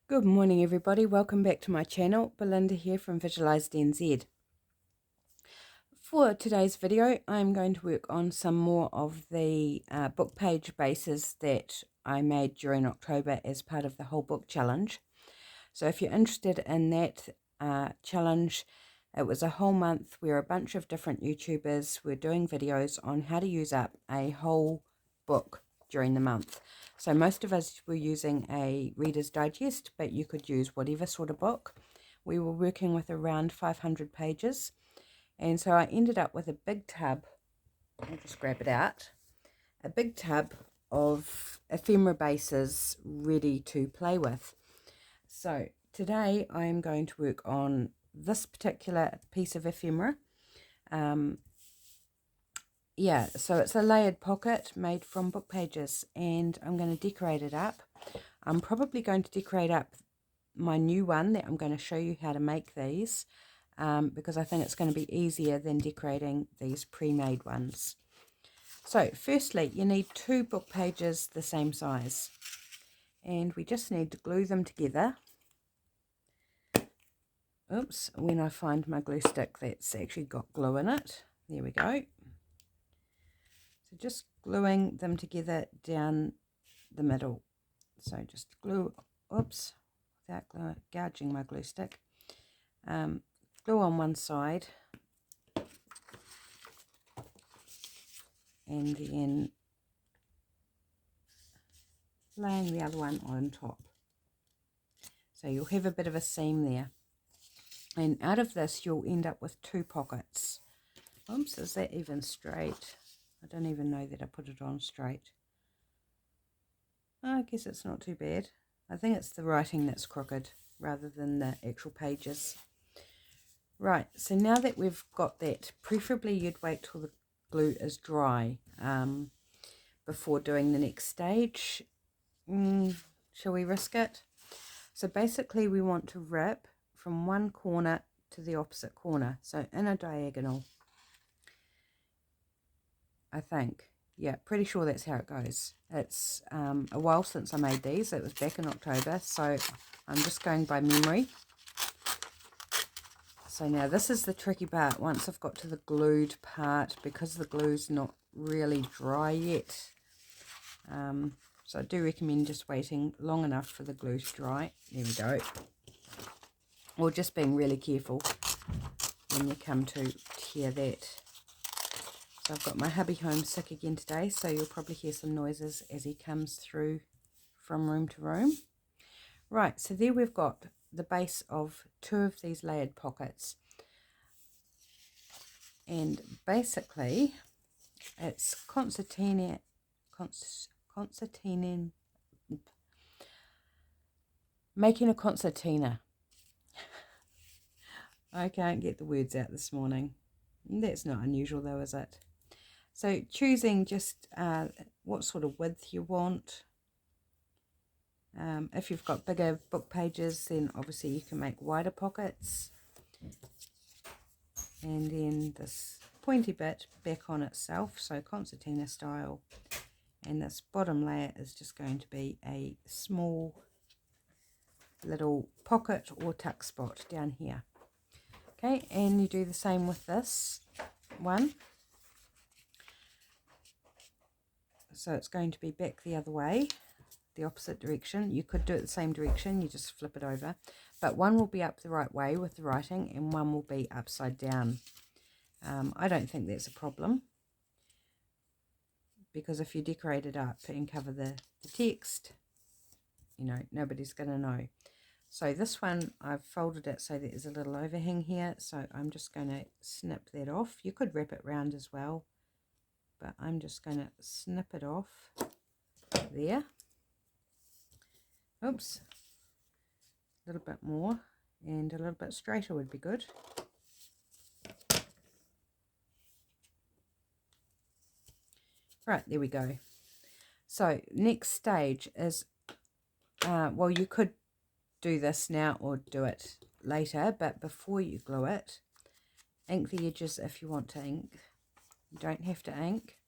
Good morning everybody, welcome back to my channel. Belinda here from Visualized NZ. For today's video I'm going to work on some more of the book page bases that I made during October as part of the whole book challenge. So if you're interested in that challenge, it was a whole month where a bunch of different YouTubers were doing videos on how to use up a whole book during the month. So most of us were using a Reader's Digest, but you could use whatever sort of book. We were working with around 500 pages. And so I ended up with a big tub, I'll just grab it out, a big tub of ephemera bases ready to play with. So today I am going to work on this particular piece of ephemera. Yeah, so it's a layered pocket made from book pages, and I'm going to decorate it up. I'm probably going to decorate up my new one that I'm going to show you how to make these, because I think it's going to be easier than decorating these pre-made ones. So firstly, you need 2 book pages the same size, and we just need to glue them together. Oops, when I find my glue stick that's actually got glue in it. There we go. So just gluing them together down the middle. So just glue, oops, without gouging my glue stick. Glue on one side and then laying the other one on top. So you'll have a bit of a seam there. And out of this you'll end up with 2 pockets. Oops, is that even straight? I don't even know that I put it on straight. I guess it's not too bad. I think it's the writing that's crooked rather than the actual pages. Right, so now that we've got that, preferably you'd wait till the glue is dry before doing the next stage. Shall we risk it? So basically we want to rip from one corner to the opposite corner, so in a diagonal, I think. Yeah, pretty sure that's how it goes. It's a while since I made these. It was back in October, so I'm just going by memory. So now this is the tricky part. Once I've got to the glued part, because the glue's not really dry yet, so I do recommend just waiting long enough for the glue to dry. There we go. Or just being really careful when you come to tear that. So I've got my hubby home sick again today, so you'll probably hear some noises as he comes through from room to room. Right, so there we've got the base of 2 of these layered pockets. And basically, it's concertina, making a concertina. I can't get the words out this morning. That's not unusual though, is it? So choosing just what sort of width you want. If you've got bigger book pages, then obviously you can make wider pockets. And then this pointy bit back on itself, so concertina style. And this bottom layer is just going to be a small little pocket or tuck spot down here. Okay, and you do the same with this one. So it's going to be back the other way, the opposite direction. You could do it the same direction, you just flip it over. But one will be up the right way with the writing and one will be upside down. I don't think that's a problem, because if you decorate it up and cover the text, you know, nobody's going to know. So this one, I've folded it so there's a little overhang here, so I'm just going to snip that off. You could wrap it round as well, but I'm just going to snip it off there. Oops, a little bit more, and a little bit straighter would be good. Right, there we go. So next stage is, well, you could do this now or do it later, but before you glue it, ink the edges if you want to ink. You don't have to ink,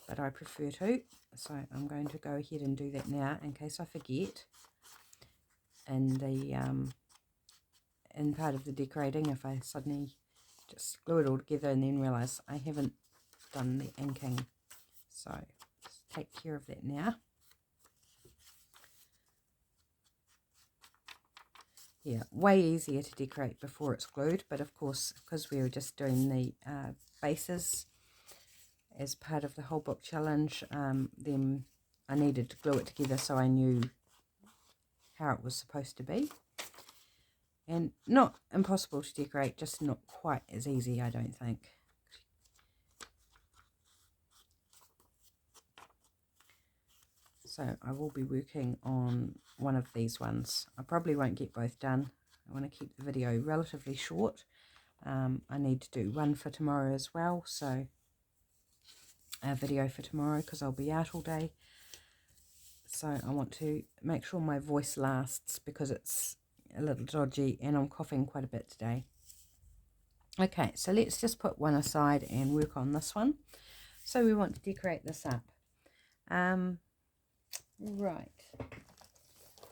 but I prefer to, so I'm going to go ahead and do that now in case I forget. in the in part of the decorating if I suddenly just glue it all together and then realise I haven't done the inking. So let's take care of that now. Yeah, way easier to decorate before it's glued, but of course, because we were just doing the bases as part of the whole book challenge, then I needed to glue it together so I knew how it was supposed to be. And not impossible to decorate, just not quite as easy, I don't think. So I will be working on one of these ones. I probably won't get both done. I want to keep the video relatively short. I need to do one for tomorrow as well, so a video for tomorrow because I'll be out all day. So I want to make sure my voice lasts because it's a little dodgy and I'm coughing quite a bit today. Okay, so let's just put one aside and work on this one. So we want to decorate this up. Right,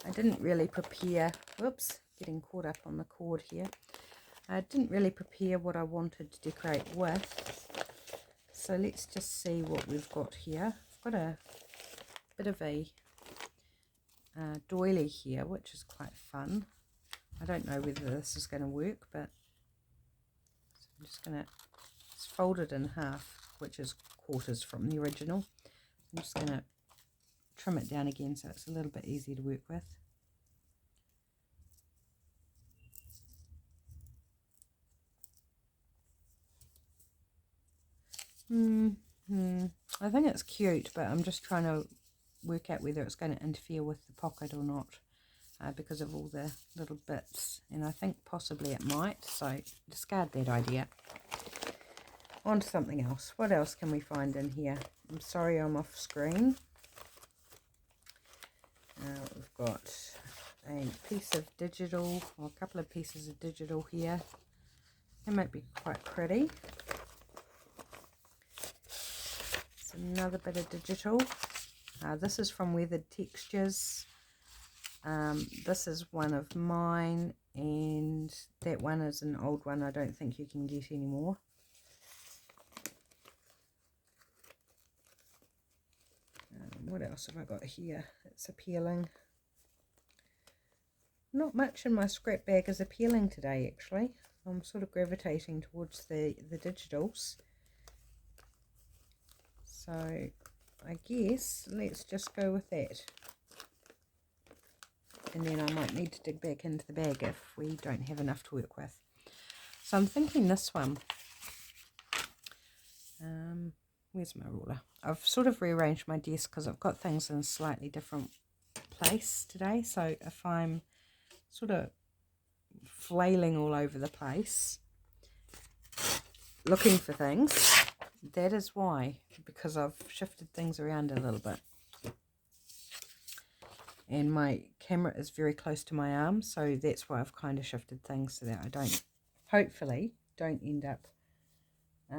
I didn't really prepare, whoops, getting caught up on the cord here. I didn't really prepare what I wanted to decorate with. So let's just see what we've got here. I've got a bit of a doily here, which is quite fun. I don't know whether this is going to work, but I'm just going to, it's folded in half, which is quarters from the original. I'm just going to trim it down again so it's a little bit easier to work with. I think it's cute, but I'm just trying to work out whether it's going to interfere with the pocket or not because of all the little bits, and I think possibly it might, so discard that idea. On to something else. What else can we find in here? I'm sorry I'm off screen. We've got a piece of digital, or a couple of pieces of digital here. They might be quite pretty. It's another bit of digital. This is from Weathered Textures. This is one of mine, and that one is an old one I don't think you can get anymore. What else have I got here? It's appealing. Not much in my scrap bag is appealing today, actually. I'm sort of gravitating towards the digitals. So I guess let's just go with that. And then I might need to dig back into the bag if we don't have enough to work with. So I'm thinking this one. Where's my ruler? I've sort of rearranged my desk because I've got things in a slightly different place today. So if I'm sort of flailing all over the place, looking for things, that is why, because I've shifted things around a little bit. And my camera is very close to my arm, so that's why I've kind of shifted things so that I don't, hopefully, don't end up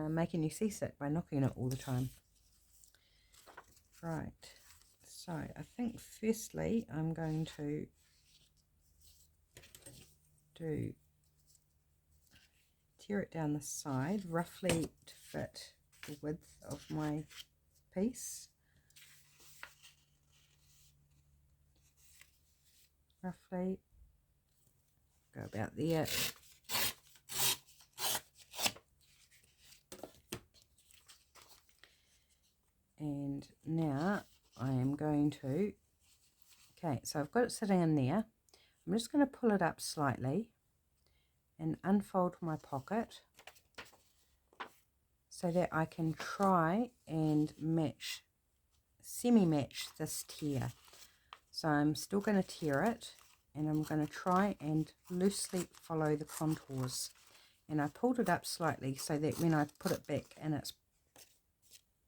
making you seasick by knocking it all the time. Right, so I think firstly I'm going to tear it down the side roughly to fit the width of my piece. Roughly go about there. And now I am going to, okay, so I've got it sitting in there. I'm just going to pull it up slightly and unfold my pocket so that I can try and match, semi-match this tear. So I'm still going to tear it, and I'm going to try and loosely follow the contours. And I pulled it up slightly so that when I put it back in its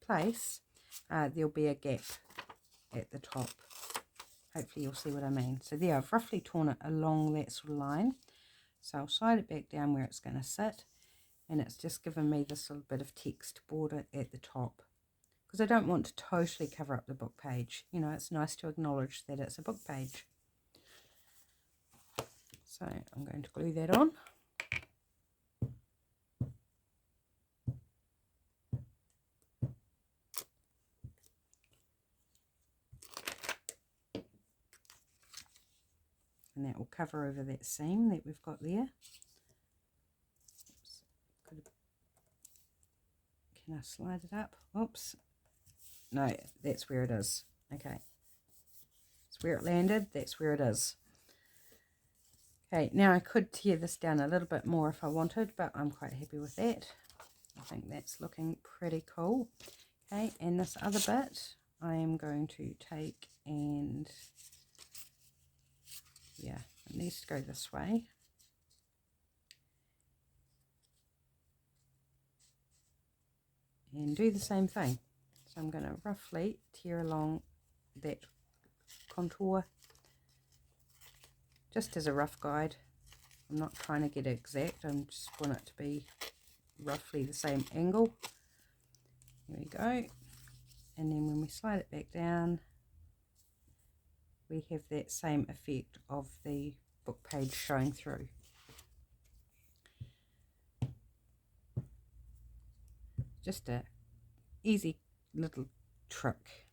place, there'll be a gap at the top. Hopefully you'll see what I mean. So there, I've roughly torn it along that sort of line. So I'll slide it back down where it's going to sit, and it's just given me this little bit of text border at the top, because I don't want to totally cover up the book page. You know, it's nice to acknowledge that it's a book page. So I'm going to glue that on. And that will cover over that seam that we've got there. Oops. Can I slide it up? Oops. No, that's where it is. Okay. It's where it landed. That's where it is. Okay, now I could tear this down a little bit more if I wanted, but I'm quite happy with that. I think that's looking pretty cool. Okay, and this other bit I am going to take and, yeah, it needs to go this way. And do the same thing. So I'm going to roughly tear along that contour just as a rough guide. I'm not trying to get it exact, I just want it to be roughly the same angle. There we go. And then when we slide it back down, we have that same effect of the book page showing through. Just a easy little trick.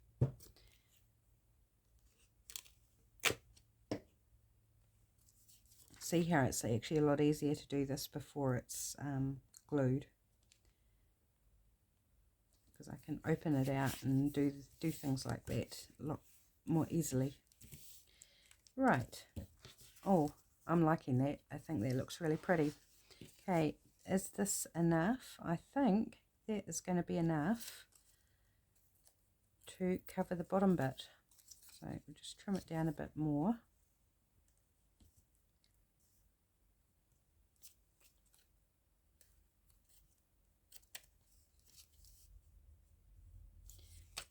See how it's actually a lot easier to do this before it's glued, because I can open it out and do things like that a lot more easily. Right. Oh, I'm liking that. I think that looks really pretty. Okay, is this enough? I think that is going to be enough to cover the bottom bit. So we'll just trim it down a bit more.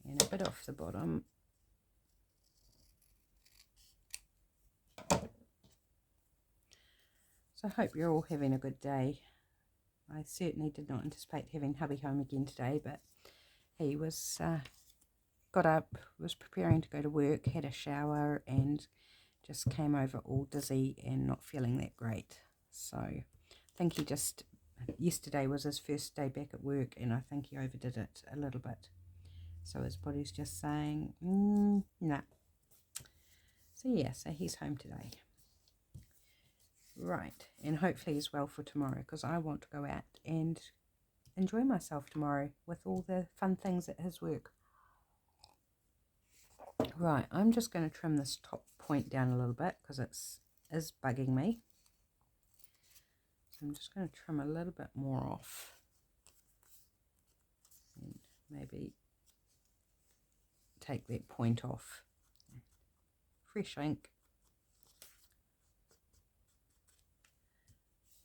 And a bit off the bottom. So I hope you're all having a good day. I certainly did not anticipate having hubby home again today, but he was got up, was preparing to go to work, had a shower, and just came over all dizzy and not feeling that great. So I think he just, yesterday was his first day back at work, and I think he overdid it a little bit. So his body's just saying, nah. So yeah, so he's home today. Right, and hopefully he's well for tomorrow, because I want to go out and enjoy myself tomorrow with all the fun things at his work. Right, I'm just going to trim this top point down a little bit because it is bugging me. So I'm just going to trim a little bit more off. And maybe take that point off. Fresh ink.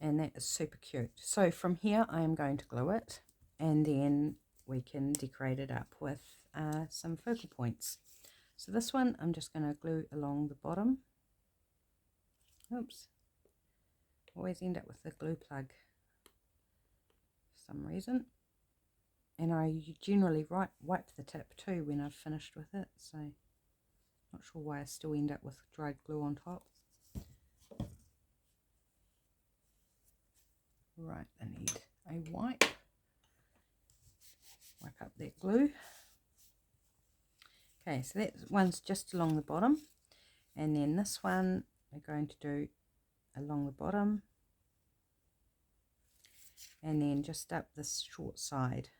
And that is super cute. So from here I am going to glue it, and then we can decorate it up with some focal points. So this one I'm just going to glue along the bottom. Oops. Always end up with the glue plug for some reason. And I generally wipe the tip too when I've finished with it, so not sure why I still end up with dried glue on top. Right, I need a wipe. Wipe up that glue. Okay, so that one's just along the bottom, and then this one we're going to do along the bottom, and then just up this short side.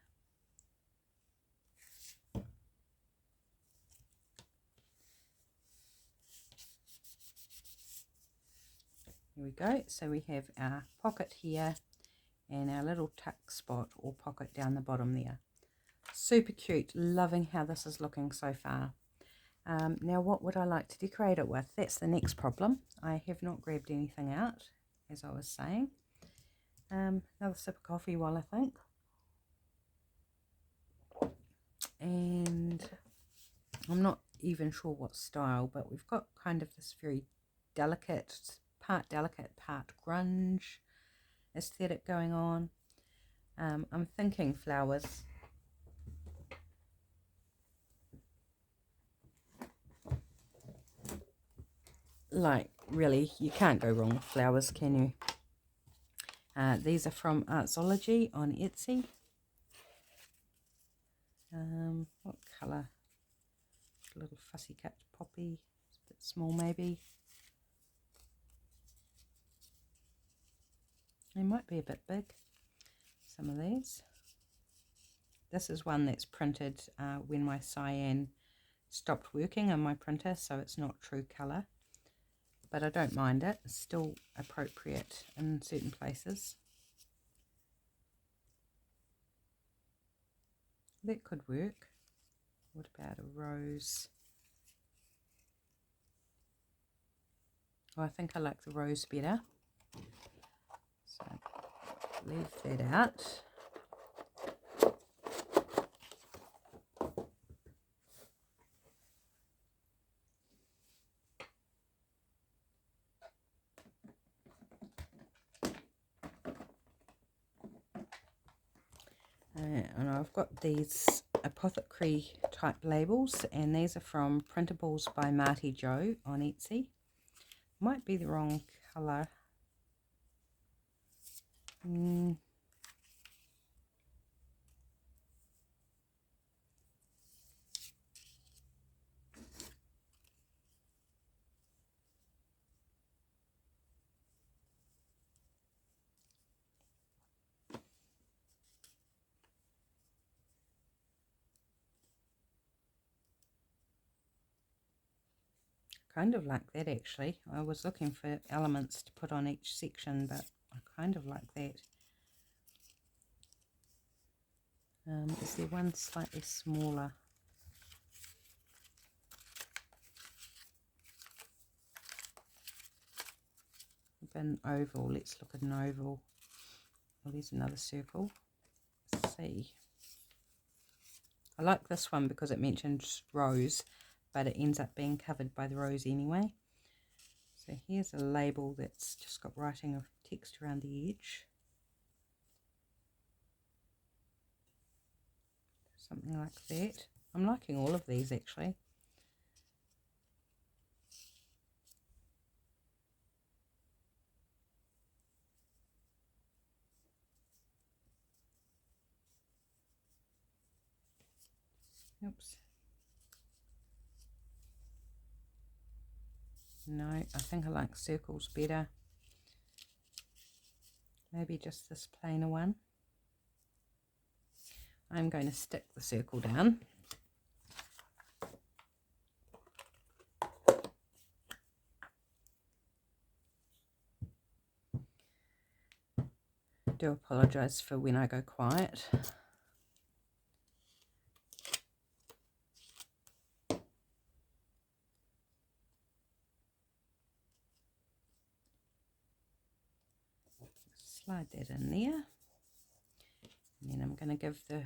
Here we go. So we have our pocket here and our little tuck spot or pocket down the bottom there. Super cute. Loving how this is looking so far. Now what would I like to decorate it with? That's the next problem. I have not grabbed anything out, as I was saying. Another sip of coffee while I think. And I'm not even sure what style, but we've got kind of this very delicate, part grunge aesthetic going on. I'm thinking flowers. Like really, you can't go wrong with flowers, can you? These are from Artsology on Etsy. What colour? A little fussy cut poppy, it's a bit small maybe. They might be a bit big, some of these. This is one that's printed when my cyan stopped working on my printer, so it's not true colour. But I don't mind it, it's still appropriate in certain places. That could work. What about a rose? Oh, I think I like the rose better. So leave that out. And I've got these apothecary type labels, and these are from Printables by Marty Joe on Etsy. Might be the wrong colour. Kind of like that actually. I was looking for elements to put on each section, but I kind of like that. Is there one slightly smaller? An oval. Let's look at an oval. Well, there's another circle. Let's see. I like this one because it mentions rose, but it ends up being covered by the rose anyway. So here's a label that's just got writing of text around the edge. Something like that. I'm liking all of these actually. Oops. No, I think I like circles better. Maybe just this plainer one. I'm going to stick the circle down. I do apologise for when I go quiet. Slide that in there. And then I'm going to give the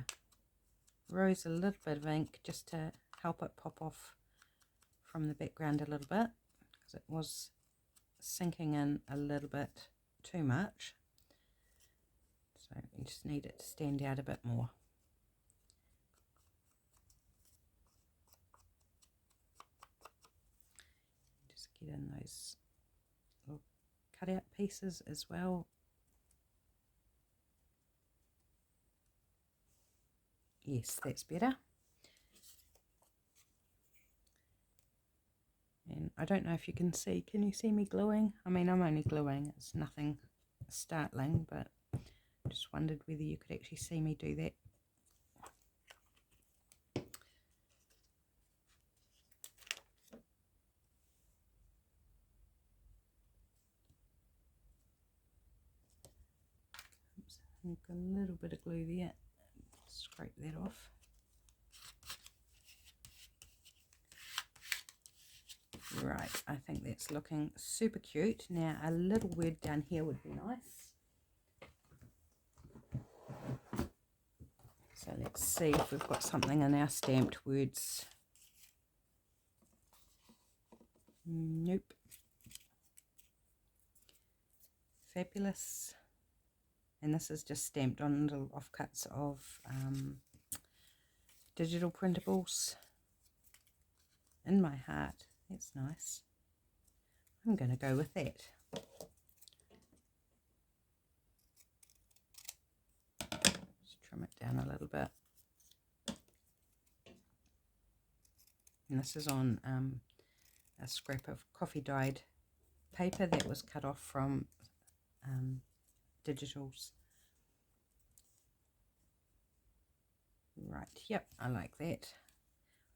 rose a little bit of ink just to help it pop off from the background a little bit, because it was sinking in a little bit too much. So we just need it to stand out a bit more. Just get in those little cutout pieces as well. Yes, that's better. And I don't know if you can see. Can you see me gluing? I mean, I'm only gluing. It's nothing startling, but I just wondered whether you could actually see me do that. Oops, I think a little bit of glue there. Scrape that off. Right, I think that's looking super cute. Now a little word down here would be nice. So let's see if we've got something in our stamped words. Nope. Fabulous. And this is just stamped on little offcuts of digital printables. In my heart. That's nice. I'm going to go with that. Just trim it down a little bit. And this is on a scrap of coffee dyed paper that was cut off from Digitals. Right, yep, I like that.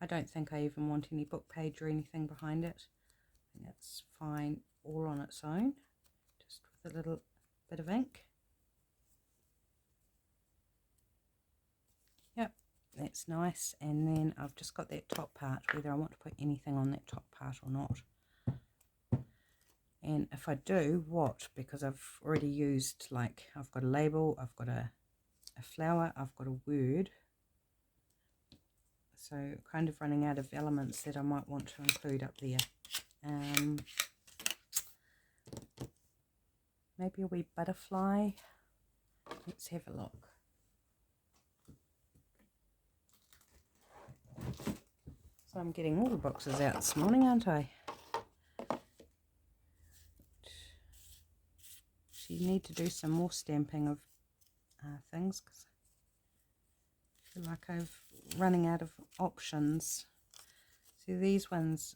I don't think I even want any book page or anything behind it. I think that's fine all on its own, just with a little bit of ink. Yep, that's nice. And then I've just got that top part, whether I want to put anything on that top part or not. And if I do, what? Because I've already used, like, I've got a label, I've got a flower, I've got a word. So kind of running out of elements that I might want to include up there. Maybe a wee butterfly. Let's have a look. So I'm getting all the boxes out this morning, aren't I? So you need to do some more stamping of things, because I feel like I'm running out of options. See, these ones,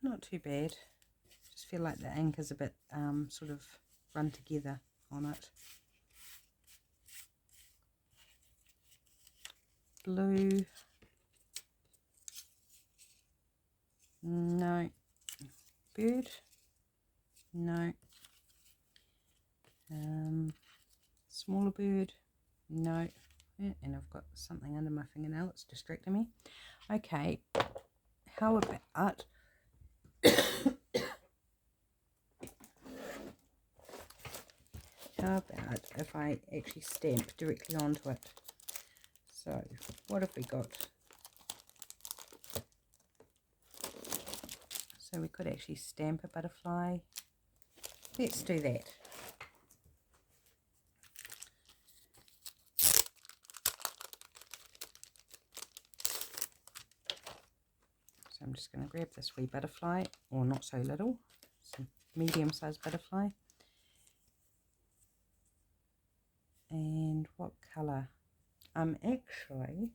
not too bad. Just feel like the ink is a bit sort of run together on it. Blue, no. Bird, no. Smaller bird, no. Yeah, and I've got something under my fingernail, it's distracting me. Okay, how about if I actually stamp directly onto it? So what have we got? So we could actually stamp a butterfly. Let's do that. So I'm just going to grab this wee butterfly, or not so little, some medium-sized butterfly. And what colour? I'm actually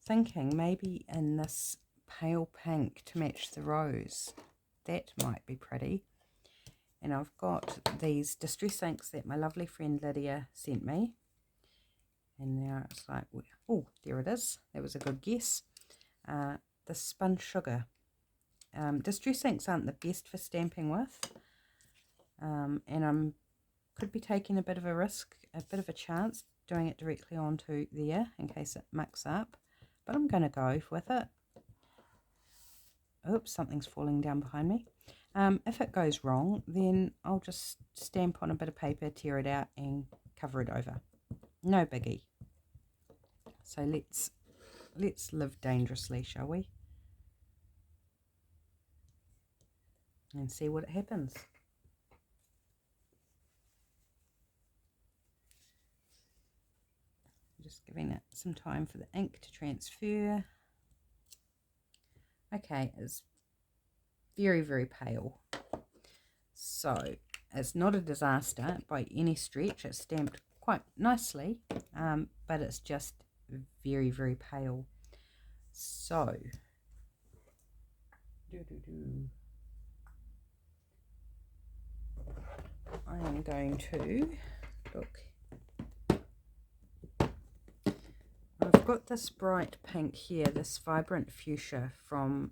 thinking maybe in this pale pink to match the rose. That might be pretty. And I've got these distress inks that my lovely friend Lydia sent me. And now it's like, oh, there it is. That was a good guess. The Spun Sugar. Distress inks aren't the best for stamping with. And I'm could be taking a bit of a risk, a bit of a chance, doing it directly onto there in case it mucks up. But I'm going to go with it. Oops, something's falling down behind me. If it goes wrong, then I'll just stamp on a bit of paper, tear it out and cover it over. No biggie. So let's live dangerously, shall we? And see what happens. Just giving it some time for the ink to transfer. Okay, it's very, very pale. So it's not a disaster by any stretch. It's stamped quite nicely, but it's just very, very pale. So I am going to look. I've got this bright pink here, this vibrant fuchsia from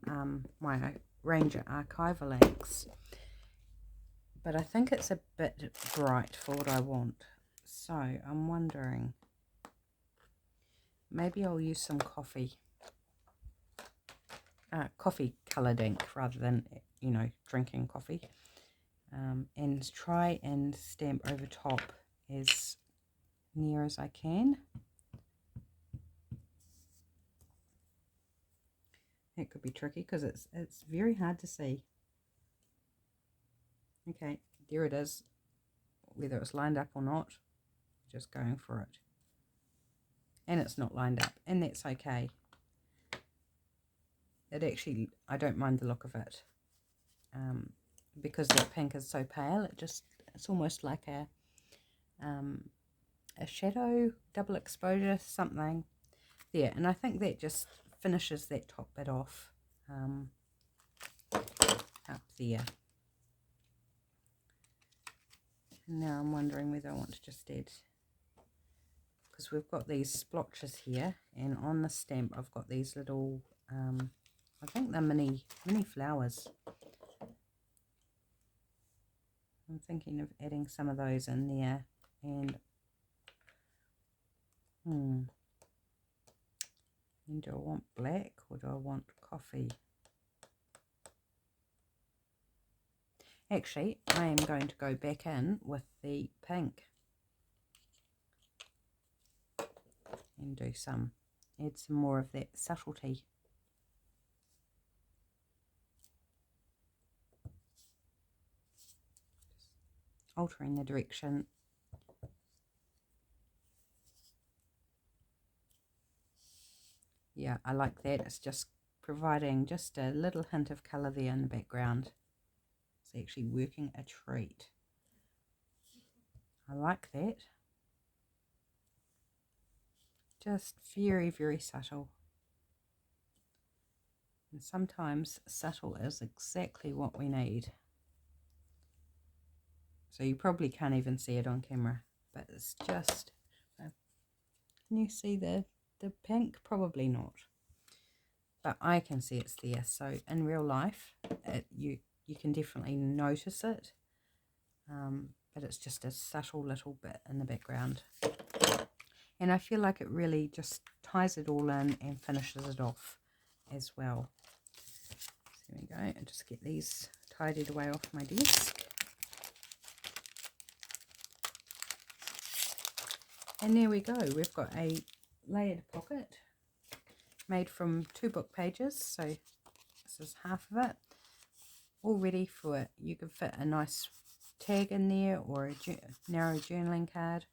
my Ranger Archival inks, but I think it's a bit bright for what I want. So I'm wondering, maybe I'll use some coffee coloured ink rather than, you know, drinking coffee, and try and stamp over top as near as I can. It could be tricky because it's very hard to see. Okay, there it is. Whether it's lined up or not, just going for it. And it's not lined up, and that's okay. It actually, I don't mind the look of it. because that pink is so pale, it's almost like a shadow, double exposure, something there. And I think that just finishes that top bit off up there. And now I'm wondering whether I want to just add, because we've got these splotches here, and on the stamp I've got these little, I think they're mini flowers. I'm thinking of adding some of those in there, and and do I want black or do I want coffee? Actually, I am going to go back in with the pink and add some more of that subtlety. Altering the direction. Yeah, I like that. It's just providing just a little hint of colour there in the background. It's actually working a treat. I like that. Just very, very subtle. And sometimes subtle is exactly what we need. So you probably can't even see it on camera, but it's just, can you see the pink? Probably not. But I can see it's there. So in real life, you can definitely notice it. But it's just a subtle little bit in the background. And I feel like it really just ties it all in and finishes it off as well. So there we go. And just get these tidied away off my desk. And there we go. We've got a layered pocket made from 2 book pages. So this is half of it. All ready for it. You can fit a nice tag in there or a narrow journaling card.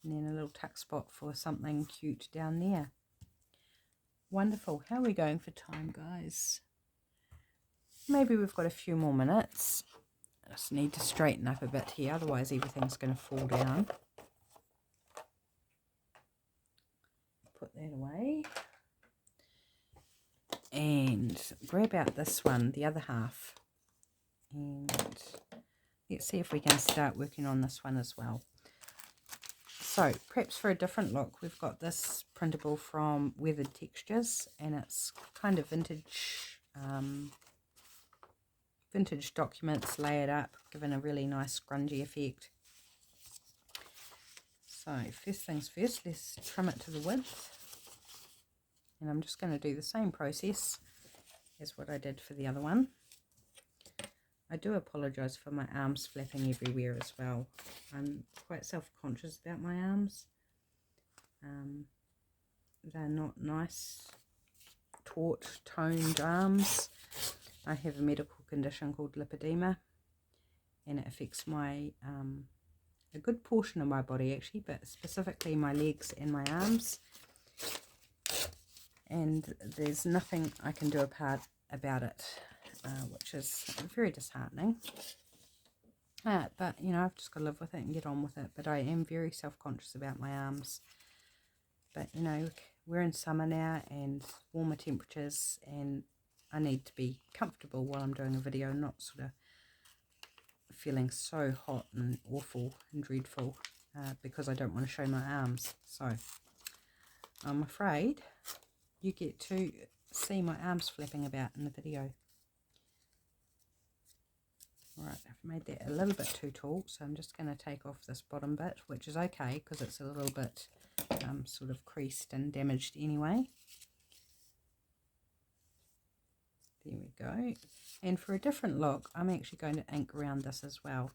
And then a little tuck spot for something cute down there. Wonderful. How are we going for time, guys? Maybe we've got a few more minutes. I just need to straighten up a bit here, otherwise everything's going to fall down. Put that away. And grab out this one, the other half. And let's see if we can start working on this one as well. So perhaps for a different look, we've got this printable from Weathered Textures, and it's kind of vintage documents layered up, giving a really nice grungy effect. So first things first, let's trim it to the width. And I'm just going to do the same process as what I did for the other one. I do apologise for my arms flapping everywhere as well. I'm quite self-conscious about my arms. They're not nice, taut, toned arms. I have a medical condition called lipedema, and it affects my a good portion of my body actually, but specifically my legs and my arms. And there's nothing I can do about it, which is very disheartening. But, you know, I've just got to live with it and get on with it. But I am very self-conscious about my arms. But, you know, we're in summer now and warmer temperatures, and I need to be comfortable while I'm doing a video, not sort of feeling so hot and awful and dreadful because I don't want to show my arms. So I'm afraid you get to see my arms flapping about in the video. Right, I've made that a little bit too tall, so I'm just going to take off this bottom bit, which is okay because it's a little bit sort of creased and damaged anyway. There we go. And for a different look, I'm actually going to ink around this as well.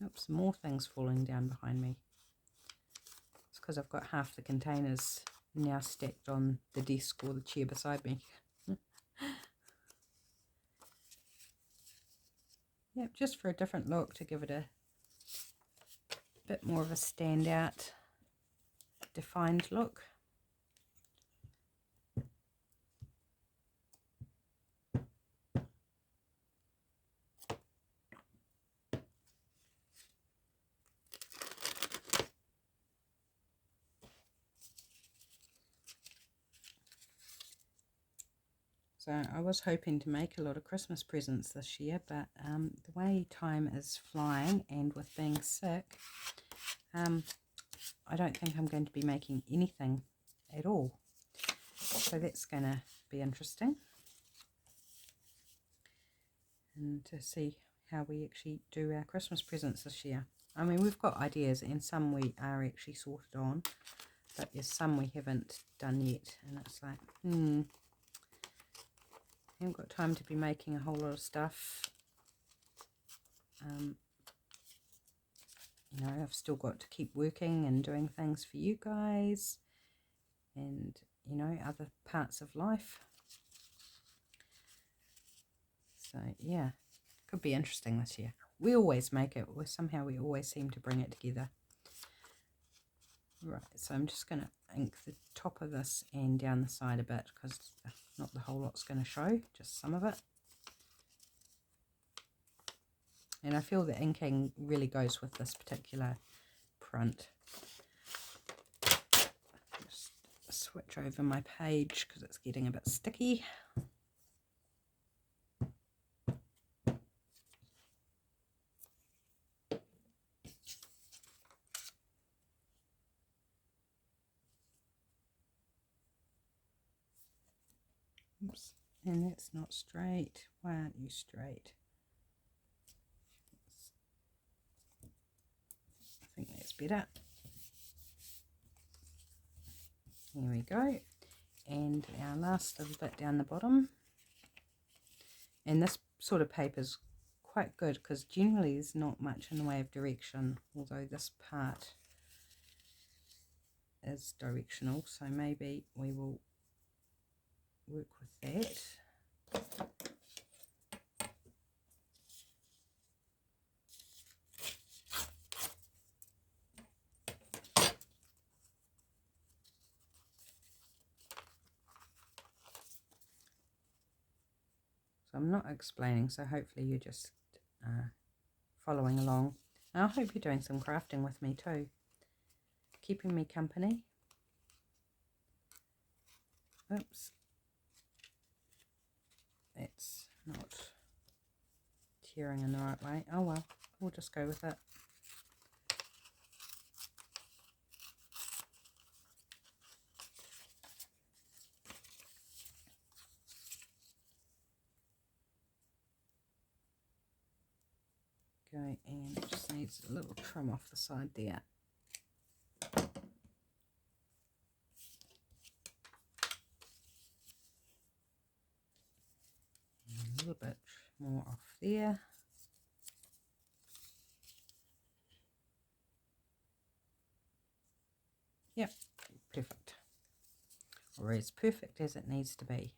Oops, more things falling down behind me. It's because I've got half the containers now stacked on the desk or the chair beside me. Yep, just for a different look, to give it a bit more of a standout, defined look. So I was hoping to make a lot of Christmas presents this year, but the way time is flying and with being sick, I don't think I'm going to be making anything at all. So that's going to be interesting. And to see how we actually do our Christmas presents this year. I mean, we've got ideas and some we are actually sorted on, but there's some we haven't done yet. And it's like, I haven't got time to be making a whole lot of stuff. You know, I've still got to keep working and doing things for you guys and, you know, other parts of life. So, yeah, could be interesting this year. We always make it. Somehow we always seem to bring it together. Right, so I'm just going to ink the top of this and down the side a bit because not the whole lot's going to show, just some of it. And I feel the inking really goes with this particular print. Just switch over my page because it's getting a bit sticky. Oops, and that's not straight. Why aren't you straight? I think that's better. Here we go. And our last little bit down the bottom. And this sort of paper is quite good because generally there's not much in the way of direction, although this part is directional, so maybe we will work with that. So I'm not explaining, so hopefully you're just following along. And I hope you're doing some crafting with me too, keeping me company. Oops, it's not tearing in the right way. Oh well, we'll just go with it. Go, and it just needs a little trim off the side there. A little bit more off there. Yep, perfect. Or as perfect as it needs to be.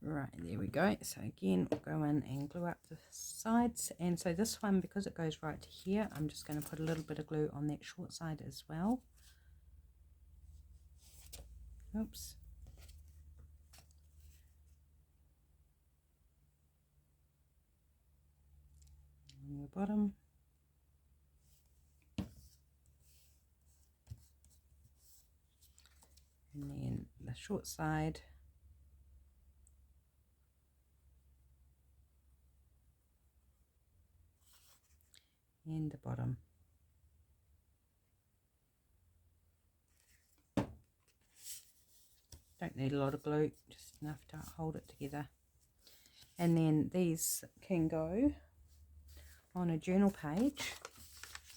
Right, there we go. So again, we'll go in and glue up the sides. And so this one, because it goes right to here, I'm just going to put a little bit of glue on that short side as well. Oops. On the bottom. And then the short side. And the bottom. Don't need a lot of glue, just enough to hold it together. And then these can go on a journal page.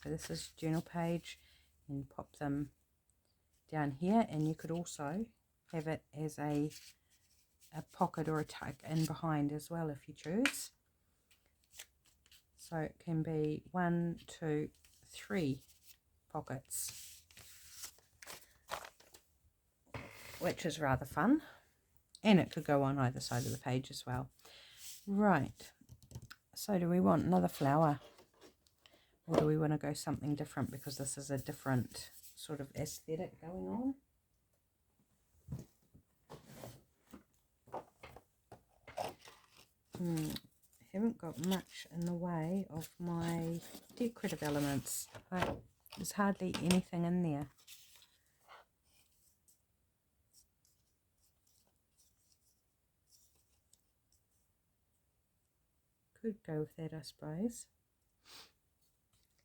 So this is journal page, and pop them down here, and you could also have it as a pocket or a tuck in behind as well if you choose. So it can be 1, 2, 3 pockets, which is rather fun. and it could go on either side of the page as well. Right, so do we want another flower, or do we want to go something different because this is a different sort of aesthetic going on? Haven't got much in the way of my decorative elements. There's hardly anything in there. Could go with that, I suppose.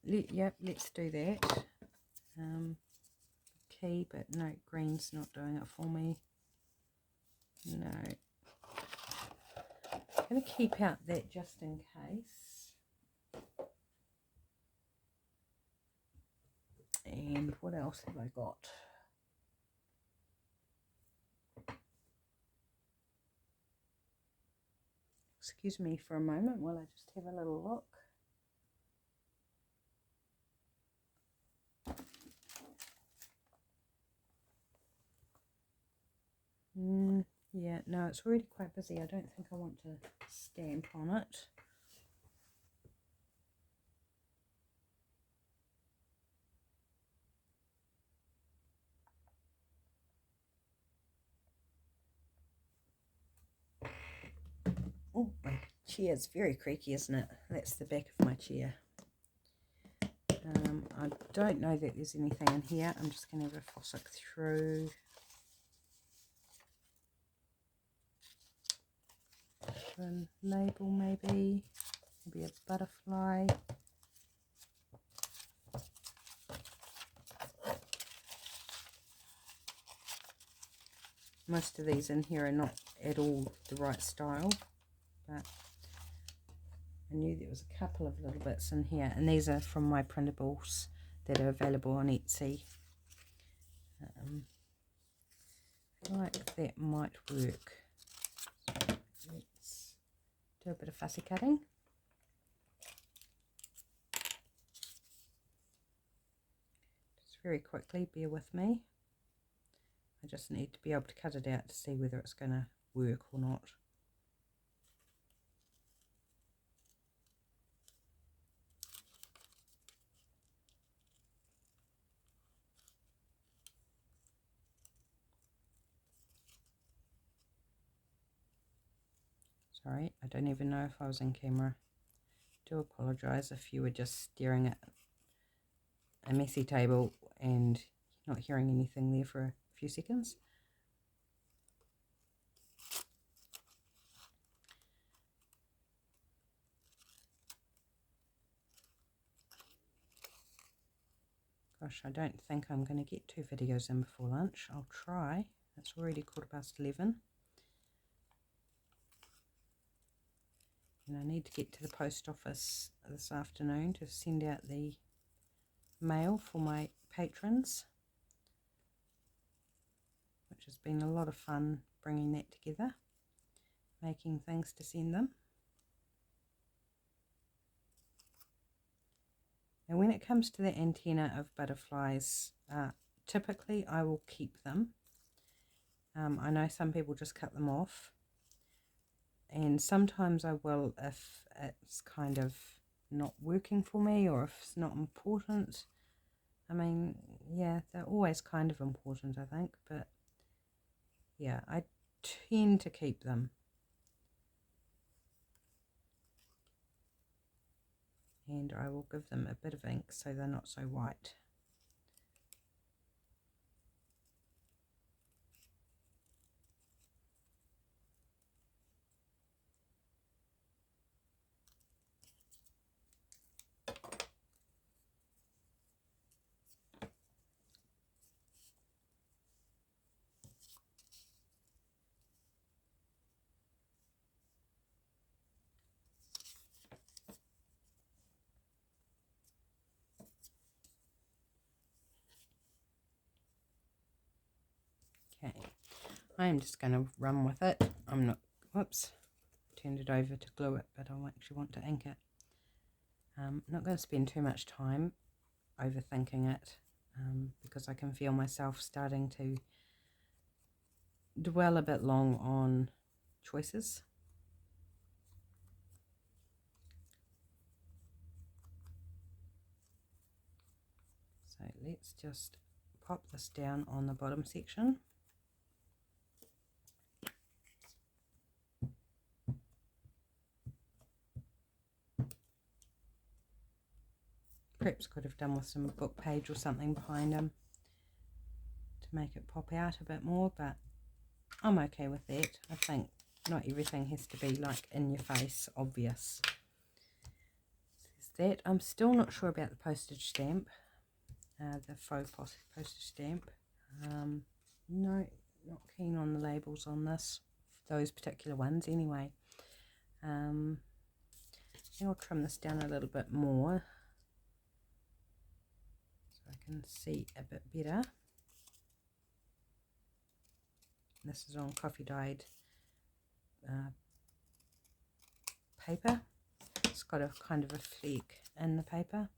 Yep, let's do that. Key, but no, green's not doing it for me. No. I'm going to keep out that just in case. And what else have I got? Excuse me for a moment while I just have a little look. Yeah, no, it's already quite busy. I don't think I want to stamp on it. Oh, my chair's very creaky, isn't it? That's the back of my chair. I don't know that there's anything in here. I'm just going to have a fossick through. A label maybe a butterfly. Most of these in here are not at all the right style, but I knew there was a couple of little bits in here, and these are from my printables that are available on Etsy. I feel like that might work. So let's do a bit of fussy cutting. Just very quickly, bear with me. I just need to be able to cut it out to see whether it's going to work or not. Sorry, I don't even know if I was in camera. Do apologise if you were just staring at a messy table and not hearing anything there for a few seconds. Gosh, I don't think I'm going to get 2 videos in before lunch. I'll try. It's already 11:15. And I need to get to the post office this afternoon to send out the mail for my patrons, which has been a lot of fun bringing that together, making things to send them. And when it comes to the antenna of butterflies, typically I will keep them. I know some people just cut them off, and sometimes I will if it's kind of not working for me or if it's not important. I mean, yeah, they're always kind of important, I think, but yeah, I tend to keep them. And I will give them a bit of ink so they're not so white. Okay, I am just going to run with it. I'm not, whoops, turned it over to glue it, but I actually want to ink it. I'm not going to spend too much time overthinking it because I can feel myself starting to dwell a bit long on choices. So let's just pop this down on the bottom section. Perhaps could have done with some book page or something behind them to make it pop out a bit more, but I'm okay with that. I think not everything has to be like in your face, obvious. There's that. I'm still not sure about the postage stamp, the faux postage stamp. No, not keen on the labels on this, those particular ones anyway. I think I'll trim this down a little bit more so I can see a bit better. This is on coffee dyed paper. It's got a kind of a fleck in the paper.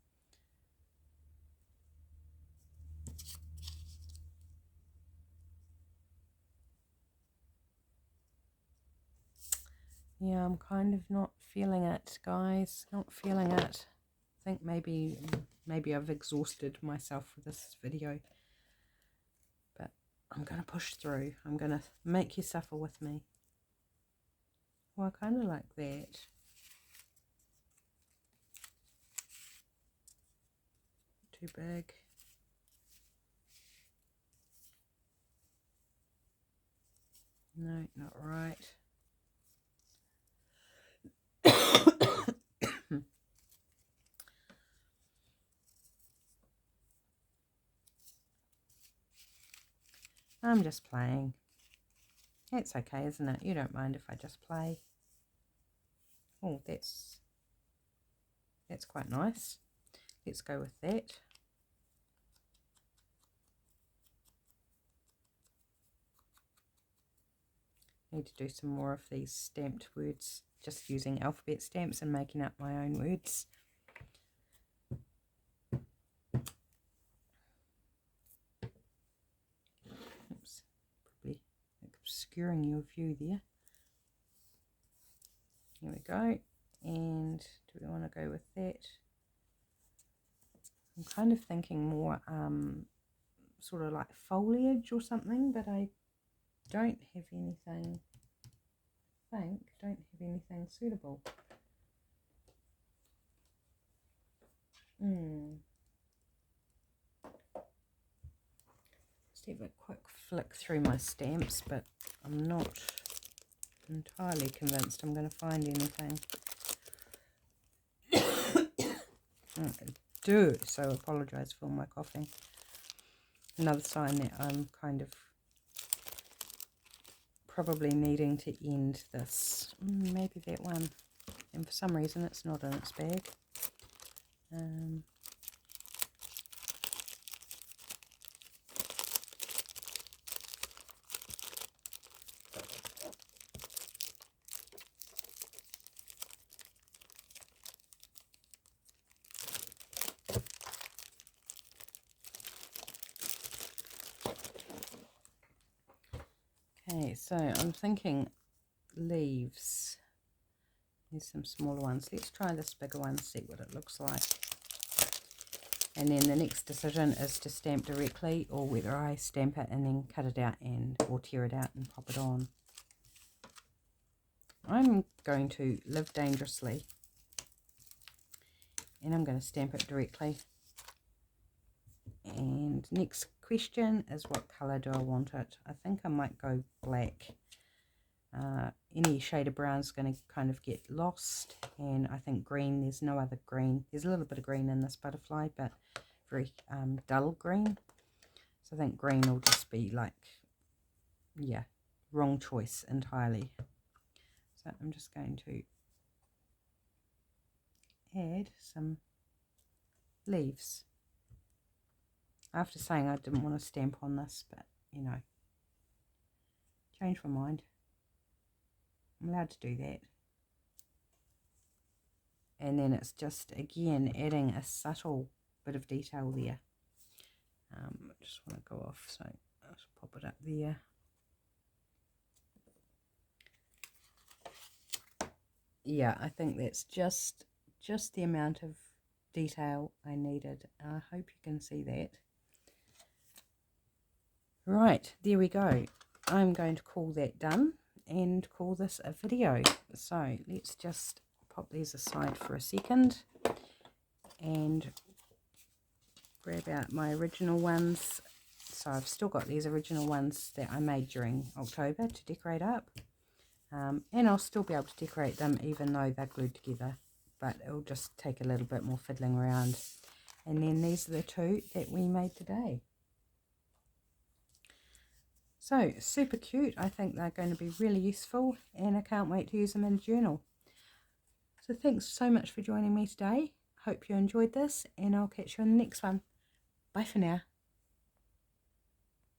Yeah, I'm kind of not feeling it, guys. Not feeling it. I think maybe I've exhausted myself for this video. But I'm going to push through. I'm going to make you suffer with me. Well, I kind of like that. Too big. No, not right. I'm just playing. It's okay, isn't it? You don't mind if I just play. Oh, that's quite nice. Let's go with that. Need to do some more of these stamped words, just using alphabet stamps and making up my own words. Oops, probably obscuring your view there. Here we go. And do we want to go with that? I'm kind of thinking more sort of like foliage or something, but I don't have anything, don't have anything suitable. Just have a quick flick through my stamps, but I'm not entirely convinced I'm going to find anything. I do, so apologise for my coughing. Another sign that I'm kind of probably needing to end this. Maybe that one. And for some reason it's not in its bag. Okay, so I'm thinking leaves. There's some smaller ones. Let's try this bigger one, see what it looks like. And then the next decision is to stamp directly, or whether I stamp it and then cut it out or tear it out and pop it on. I'm going to live dangerously, and I'm going to stamp it directly. And next question is, what colour do I want it? I think I might go black. Any shade of brown is going to kind of get lost, and I think green, there's no other green. There's a little bit of green in this butterfly, but very dull green. So I think green will just be like, yeah, wrong choice entirely. So I'm just going to add some leaves. After saying I didn't want to stamp on this, but you know, change my mind. I'm allowed to do that. And then it's just, again, adding a subtle bit of detail there. I just want to go off, so I'll just pop it up there. yeah, I think that's just the amount of detail I needed. I hope you can see that. Right, there we go. I'm going to call that done and call this a video. So let's just pop these aside for a second and grab out my original ones. So I've still got these original ones that I made during October to decorate up. And I'll still be able to decorate them even though they're glued together, but it'll just take a little bit more fiddling around. And then these are the two that we made today. So super cute. I think they're going to be really useful, and I can't wait to use them in a journal. So thanks so much for joining me today. Hope you enjoyed this, and I'll catch you in the next one. Bye for now.